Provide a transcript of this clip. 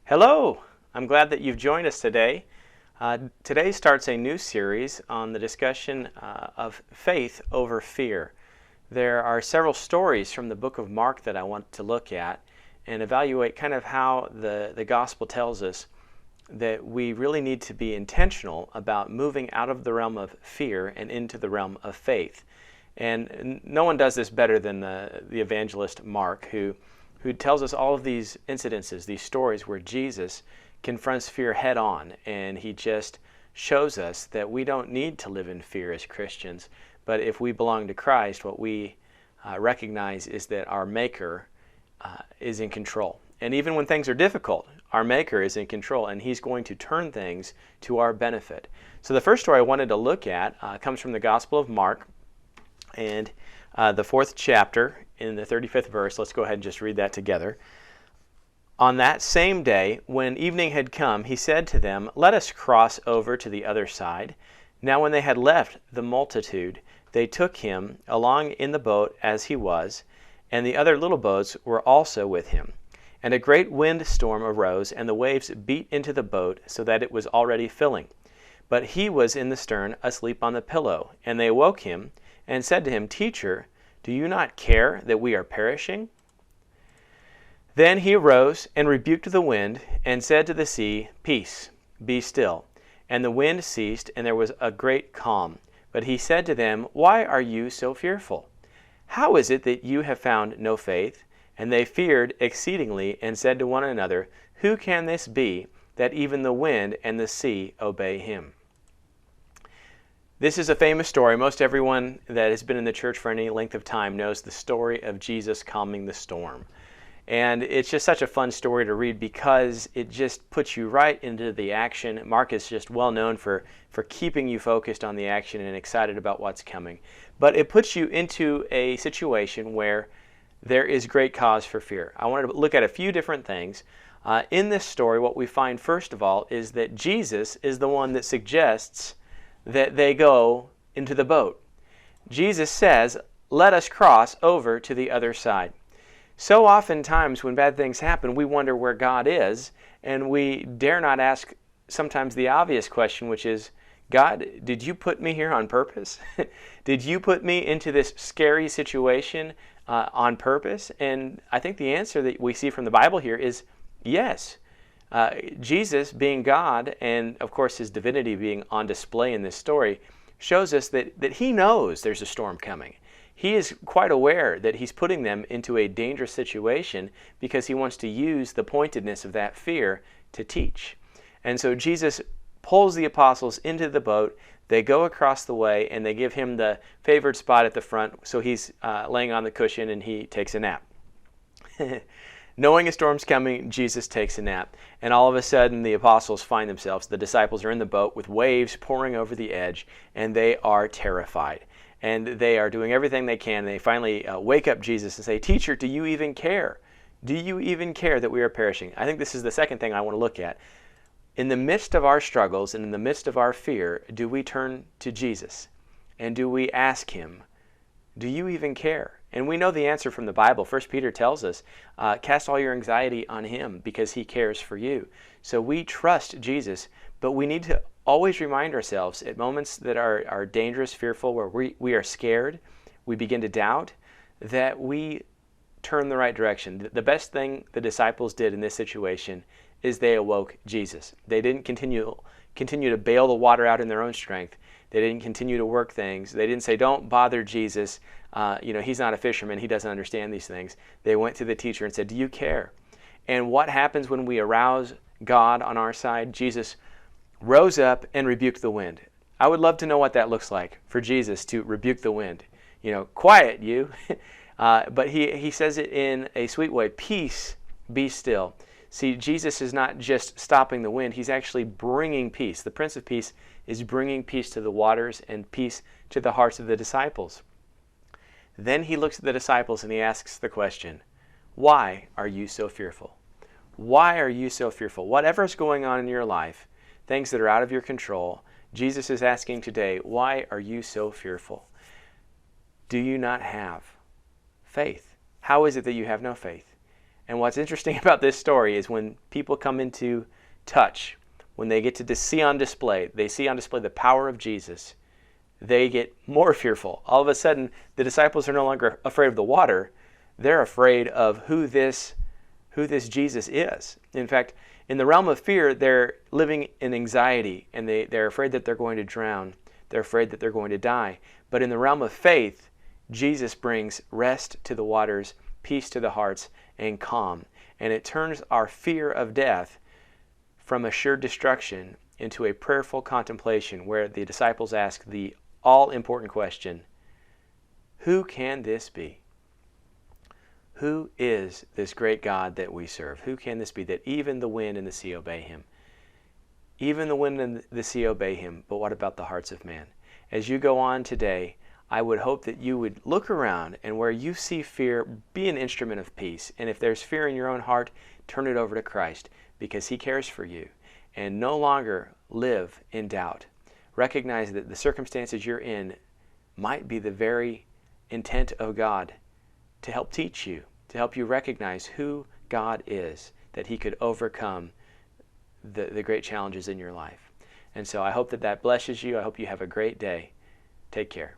Hello! I'm glad that you've joined us today. Today starts a new series on the discussion of faith over fear. There are several stories from the book of Mark that I want to look at and evaluate kind of how the gospel tells us that we really need to be intentional about moving out of the realm of fear and into the realm of faith. And no one does this better than the evangelist Mark, who tells us all of these incidences, these stories where Jesus confronts fear head on, and he just shows us that we don't need to live in fear as Christians, but if we belong to Christ, what we recognize is that our Maker is in control. And even when things are difficult, our Maker is in control, and he's going to turn things to our benefit. So the first story I wanted to look at comes from the Gospel of Mark, and the 4th chapter in the 35th verse. Let's go ahead and just read that together. On that same day, when evening had come, he said to them, "Let us cross over to the other side." Now when they had left the multitude, they took him along in the boat as he was, and the other little boats were also with him. And a great wind storm arose, and the waves beat into the boat, so that it was already filling. But he was in the stern, asleep on the pillow. And they awoke him, and said to him, "Teacher, do you not care that we are perishing?" Then he arose and rebuked the wind, and said to the sea, "Peace, be still." And the wind ceased, and there was a great calm. But he said to them, "Why are you so fearful? How is it that you have found no faith?" And they feared exceedingly, and said to one another, "Who can this be, that even the wind and the sea obey him?" This is a famous story. Most everyone that has been in the church for any length of time knows the story of Jesus calming the storm. And it's just such a fun story to read because it just puts you right into the action. Mark is just well known for keeping you focused on the action and excited about what's coming. But it puts you into a situation where there is great cause for fear. I wanted to look at a few different things. In this story, what we find first of all is that Jesus is the one that suggests that they go into the boat. Jesus says, "Let us cross over to the other side." So oftentimes when bad things happen, we wonder where God is, and we dare not ask sometimes the obvious question, which is, "God, did you put me here on purpose? Did you put me into this scary situation on purpose?" And I think the answer that we see from the Bible here is yes. Jesus, being God, and of course his divinity being on display in this story, shows us that he knows there's a storm coming. He is quite aware that he's putting them into a dangerous situation because he wants to use the pointedness of that fear to teach. And so Jesus pulls the apostles into the boat. They go across the way, and they give him the favored spot at the front, so he's laying on the cushion and he takes a nap. Knowing a storm's coming, Jesus takes a nap. And all of a sudden, the apostles find themselves, the disciples are in the boat with waves pouring over the edge, and they are terrified. And they are doing everything they can. They finally wake up Jesus and say, "Teacher, do you even care? Do you even care that we are perishing?" I think this is the second thing I want to look at. In the midst of our struggles and in the midst of our fear, do we turn to Jesus? And do we ask him, "Do you even care?" And we know the answer from the Bible. 1 Peter tells us, cast all your anxiety on him because he cares for you. So we trust Jesus, but we need to always remind ourselves at moments that are dangerous, fearful, where we are scared, we begin to doubt, that we turn the right direction. The best thing the disciples did in this situation is they awoke Jesus. They didn't continue to bail the water out in their own strength. They didn't continue to work things. They didn't say, "Don't bother Jesus. He's not a fisherman. He doesn't understand these things." They went to the teacher and said, "Do you care?" And what happens when we arouse God on our side? Jesus rose up and rebuked the wind. I would love to know what that looks like for Jesus to rebuke the wind. Quiet you. But he says it in a sweet way. "Peace, be still." See, Jesus is not just stopping the wind. He's actually bringing peace. The Prince of Peace is bringing peace to the waters and peace to the hearts of the disciples. Then he looks at the disciples and he asks the question, "Why are you so fearful? Why are you so fearful?" Whatever is going on in your life, things that are out of your control, Jesus is asking today, why are you so fearful? Do you not have faith? How is it that you have no faith? And what's interesting about this story is when people come into touch, when they get to see on display, they see on display the power of Jesus, they get more fearful. All of a sudden, the disciples are no longer afraid of the water. They're afraid of who this Jesus is. In fact, in the realm of fear, they're living in anxiety, and they're afraid that they're going to drown. They're afraid that they're going to die. But in the realm of faith, Jesus brings rest to the waters, peace to the hearts, and calm. And it turns our fear of death from assured destruction into a prayerful contemplation where the disciples ask the all-important question, who can this be? Who is this great God that we serve? Who can this be that even the wind and the sea obey him? Even the wind and the sea obey him, but what about the hearts of man? As you go on today, I would hope that you would look around, and where you see fear, be an instrument of peace. And if there's fear in your own heart, turn it over to Christ, because he cares for you. And no longer live in doubt. Recognize that the circumstances you're in might be the very intent of God to help teach you, to help you recognize who God is, that he could overcome the great challenges in your life. And so I hope that blesses you. I hope you have a great day. Take care.